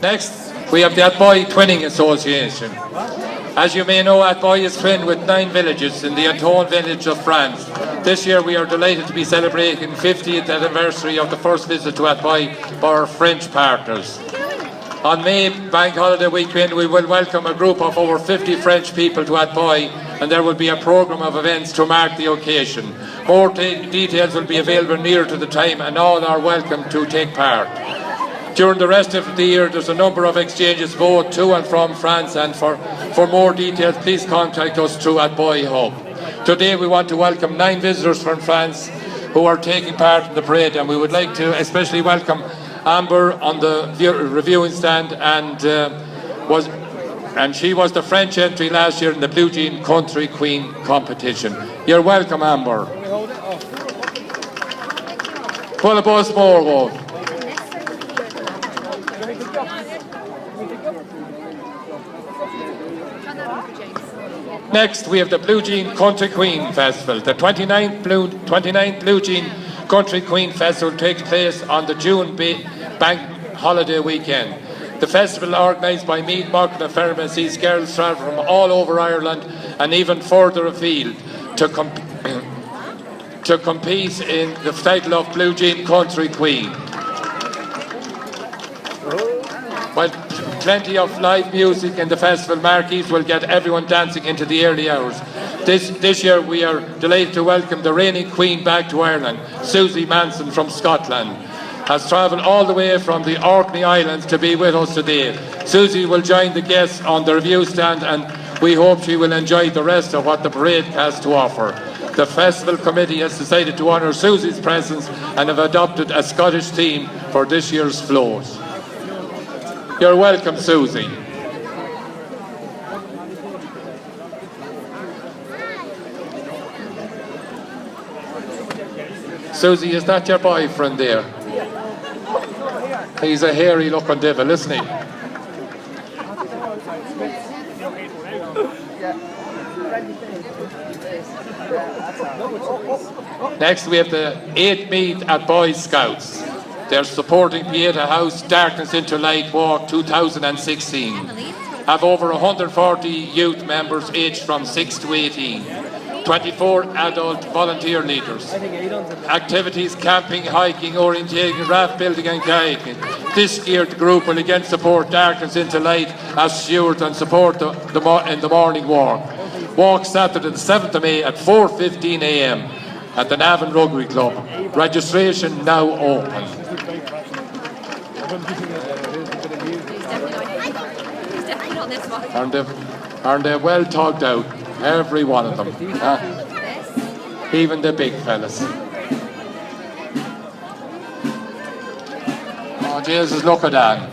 Next, we have the Athboy Twinning Association. As you may know, Athboy is twinned with 9 villages in the Antoine village of France. This year we are delighted to be celebrating the 50th anniversary of the first visit to Athboy by our French partners. On May Bank Holiday weekend we will welcome a group of over 50 French people to Athboy, and there will be a programme of events to mark the occasion. More details will be available nearer to the time, and all are welcome to take part. During the rest of the year there's a number of exchanges both to and from France, and for more details please contact us through Athboy Hub. Today we want to welcome 9 visitors from France who are taking part in the parade, and we would like to especially welcome Amber on the reviewing stand, and she was the French entry last year in the Blue Jean Country Queen competition. You're welcome, Amber. Pull a bus more, Wolf. Next, we have the Blue Jean Country Queen Festival. The 29th Blue Jean Country Queen Festival takes place on the June Bank Holiday weekend. The festival, organised by Meath, Market and Ferryman, sees girls travel from all over Ireland and even further afield to compete in the title of Blue Jean Country Queen. While plenty of live music in the festival, marquees will get everyone dancing into the early hours. This year we are delighted to welcome the reigning Queen back to Ireland. Susie Manson from Scotland has travelled all the way from the Orkney Islands to be with us today. Susie will join the guests on the review stand, and we hope she will enjoy the rest of what the parade has to offer. The festival committee has decided to honour Susie's presence and have adopted a Scottish theme for this year's float. You're welcome, Susie. Susie, is that your boyfriend there? He's a hairy looking devil, isn't he? Next we have the 8th Meet at Boy Scouts. They're supporting Pieta House Darkness into Light Walk 2016. Have over 140 youth members aged from 6 to 18. 24 adult volunteer leaders. Activities, camping, hiking, orienteering, raft building and kayaking. This year the group will again support Darkness into Light as stewards and support in the morning walk. Walk Saturday the 7th of May at 4:15 a.m. at the Navan Rugby Club. Registration now open. Aren't they well talked out? Every one of them. Even the big fellas. Oh, Jesus, look at that.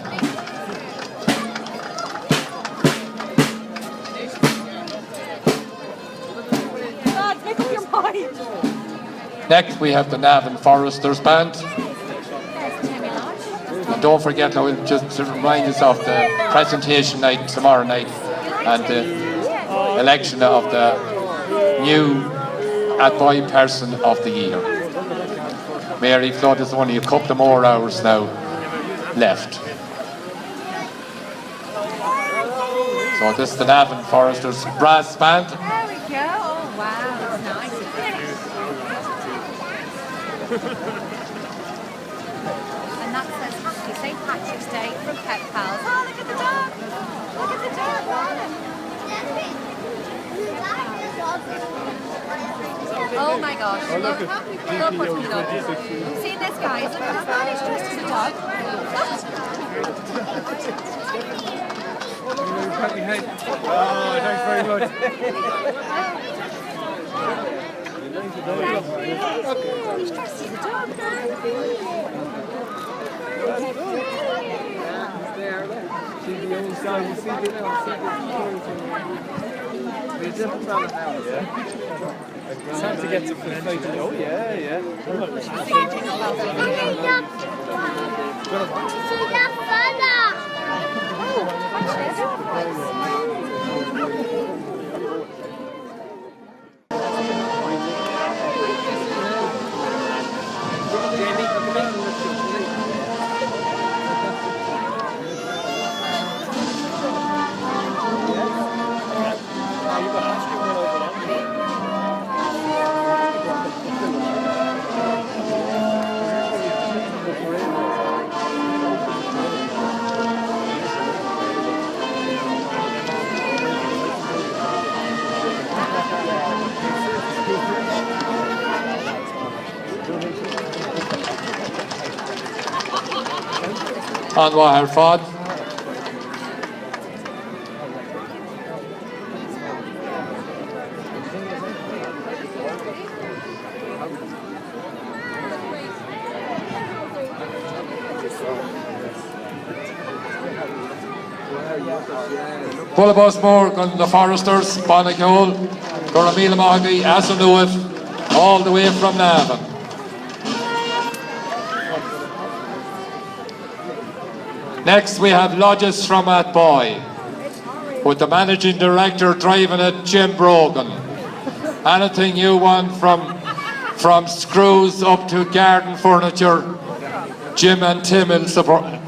Next, we have the Navan Foresters Band. And don't forget, I will just to remind us of the presentation night tomorrow night and the election of the new Athboy Person of the Year. Mary Flood is only a couple more hours now left. So this is the Navan Foresters Brass Band. There we go. Oh wow, that's nice. And that says Happy St. Patrick's Day from Pet Pals. Oh, look at the dog! Look at the dog! Oh my gosh, look what's with the dog. See this, guys? Look at this man, he's dressed as a dog. Oh, thanks very much. He's dressed as a dog. See the old song, you see the it's time to get to fight. Oh, yeah. on Wahar Fod. Bullabosmore, gun the Foresters, Bonnicole, Goramila Mahogany, Assanuit, all the way from Navan. Next we have Lodges from Athboy, with the managing director driving it, Jim Brogan. Anything you want from screws up to garden furniture, Jim and Tim will supply.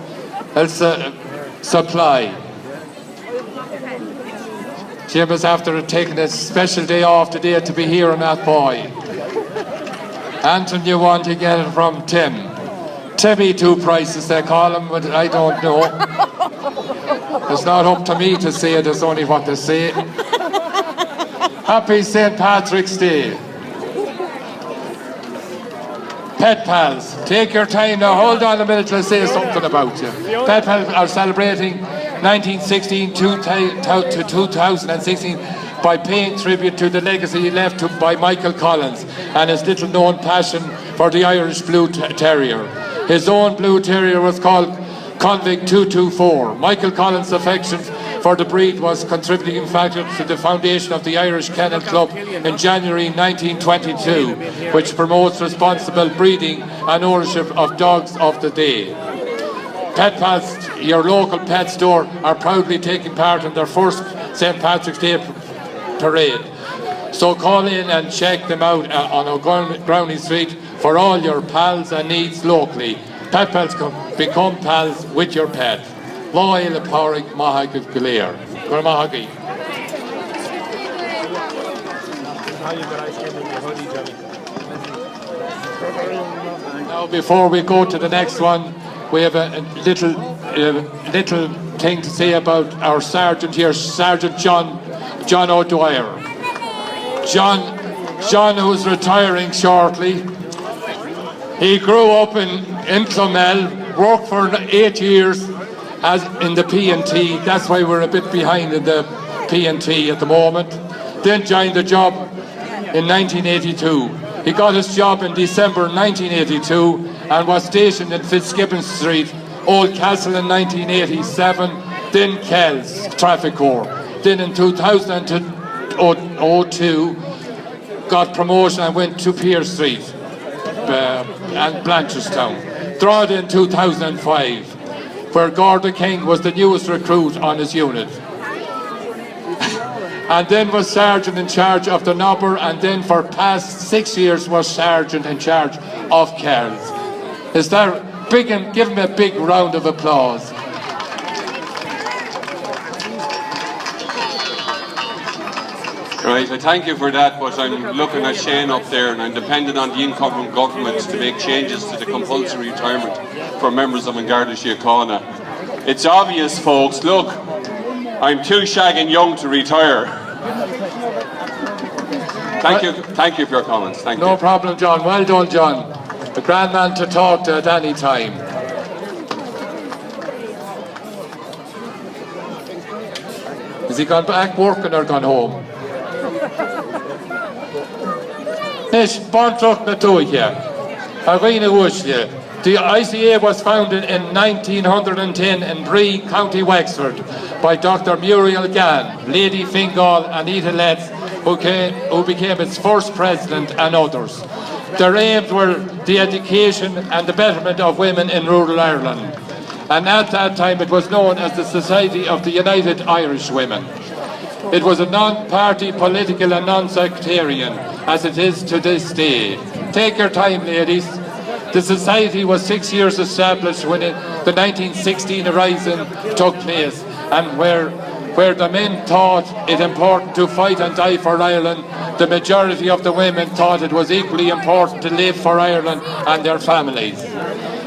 Jim is after taking a special day off today to be here in Athboy. Anything you want, you get it from Tim. Timmy two prices they call him, but I don't know. It's not up to me to say it, it's only what they say. Happy St. Patrick's Day. Pet Pals, take your time now, hold on a minute, let's say something about you. Pet Pals are celebrating 1916 to 2016 by paying tribute to the legacy left by Michael Collins and his little known passion for the Irish Blue Terrier. His own Blue Terrier was called Convict 224. Michael Collins' affection for the breed was contributing factor to the foundation of the Irish Kennel Club in January 1922, which promotes responsible breeding and ownership of dogs of the day. Pet Pals, your local pet store, are proudly taking part in their first St. Patrick's Day parade. So call in and check them out on O'Growney Street for all your pals and needs locally. Pet Pals become pals with your pet. Loyal empowering Mahag of Galir. Mahagi. Now before we go to the next one, we have a little thing to say about our sergeant here, Sergeant John O'Dwyer. John, who's retiring shortly. He grew up in Clonmel, worked for 8 years as in the P&T. That's why we're a bit behind in the P&T at the moment. Then joined the job in 1982. He got his job in December 1982 and was stationed in Fitzgibbon Street, Old Castle in 1987, then Kells Traffic Corps. Then in 2002, got promotion and went to Pearse Street and Blanchardstown. Drogheda in 2005, where Gorda King was the newest recruit on his unit. And then was sergeant in charge of the Nobber, and then for past 6 years was sergeant in charge of Kells. Is that big? And give him a big round of applause. Right, I thank you for that, but I'm looking at Shane up there and I'm dependent on the incoming government to make changes to the compulsory retirement for members of An Garda Síochána. It's obvious, folks, look, I'm too shagging young to retire. Thank you for your comments. Thank you. No problem, John. Well done, John. A grand man to talk to at any time. Has he gone back working or gone home? Nish, Bontrock na Tuya. Arena Wushya. The ICA was founded in 1910 in Bree, County Wexford, by Dr. Muriel Gann, Lady Fingal, and Anita Letts, who became its first president, and others. Their aims were the education and the betterment of women in rural Ireland. And at that time it was known as the Society of the United Irish Women. It was a non-party, political and non-sectarian, as it is to this day. Take your time, ladies. The society was 6 years established when the 1916 Rising took place, and where the men thought it important to fight and die for Ireland, the majority of the women thought it was equally important to live for Ireland and their families.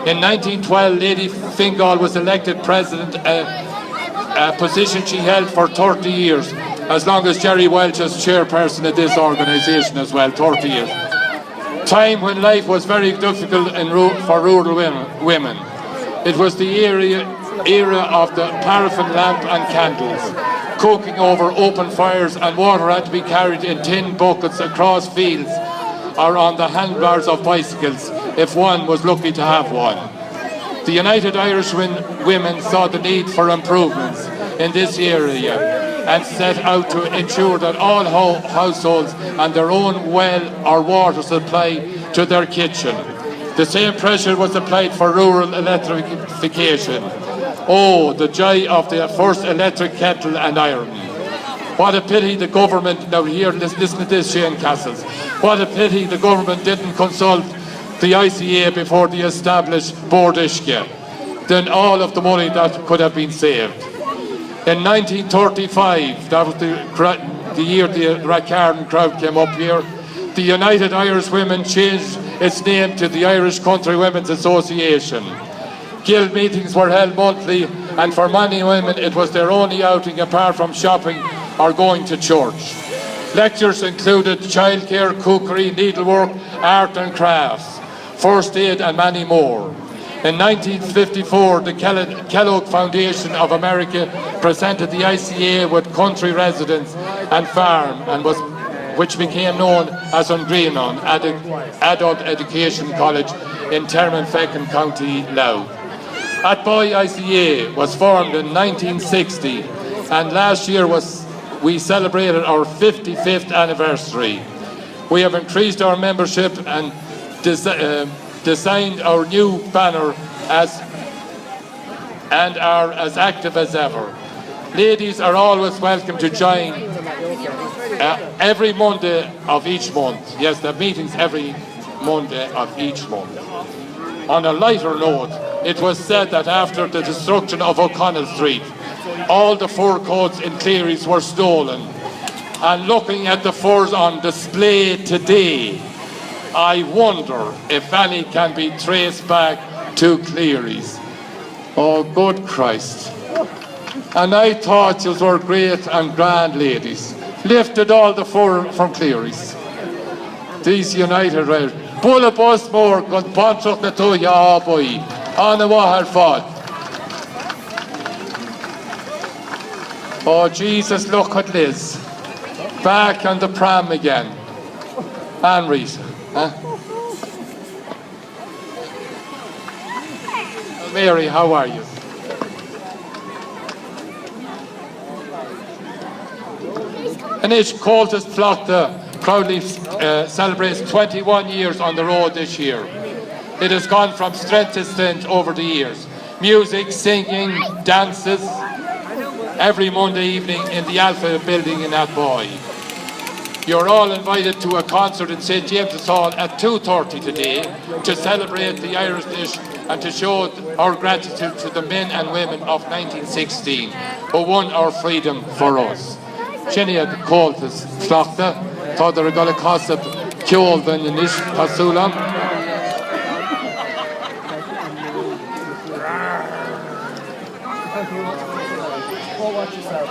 In 1912, Lady Fingal was elected president, a position she held for 30 years, as long as Jerry Welch was chairperson of this organisation as well, 30 years. Time when life was very difficult for rural women. It was the era of the paraffin lamp and candles, cooking over open fires, and water had to be carried in tin buckets across fields or on the handlebars of bicycles if one was lucky to have one. The United Irish Women saw the need for improvements in this area and set out to ensure that all households had their own well or water supply to their kitchen. The same pressure was applied for rural electrification. Oh, the joy of the first electric kettle and iron. What a pity the government, now here, listen to this, Shane Castles. What a pity the government didn't consult the ICA before they established Bord Ischia. Then all of the money that could have been saved. In 1935, that was the year the Racarn crowd came up here, the United Irish Women changed its name to the Irish Country Women's Association. Guild meetings were held monthly, and for many women it was their only outing apart from shopping or going to church. Lectures included childcare, cookery, needlework, art and crafts, first aid and many more. In 1954, the Kellogg Foundation of America presented the ICA with country residence and farm, and which became known as Ungrenon Adult Education College in Termonfeckin, County Louth. Athboy ICA was formed in 1960, and last year we celebrated our 55th anniversary. We have increased our membership and designed our new banner and are as active as ever. Ladies are always welcome to join every Monday of each month. Yes, there are meetings every Monday of each month. On a lighter note, it was said that after the destruction of O'Connell Street, all the fur coats in Cleary's were stolen. And looking at the furs on display today, I wonder if any can be traced back to Cleary's. Oh, good Christ. And I thought you were great and grand ladies. Lifted all the fur from Cleary's. These United Irish. Bull a bus more, gun ponchuk na to ya boy. On the wahar fod. Oh Jesus, look at Liz. Back on the pram again. And Rita. Huh? Mary, how are you? And each cultist flock proudly celebrates 21 years on the road this year. It has gone from strength to strength over the years. Music, singing, dances, every Monday evening in the Alpha building in Athboy. You're all invited to a concert in St. James's Hall at 2:30 today to celebrate the Irish dish and to show our gratitude to the men and women of 1916 who won our freedom for us. Sinead Coltis Slachta, thought they were going to cost a kjol than in this Pasula. Watch yourself.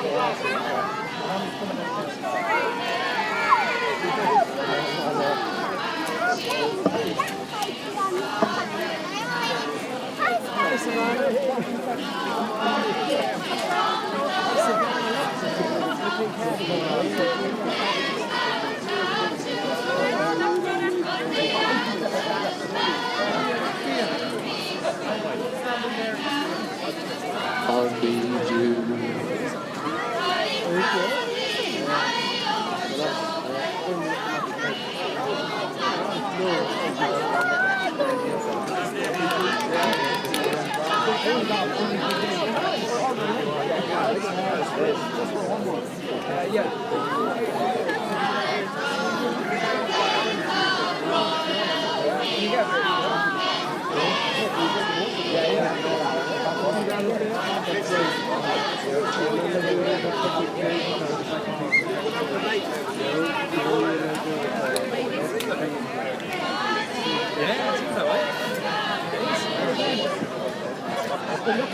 I'll need you. Remote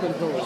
control.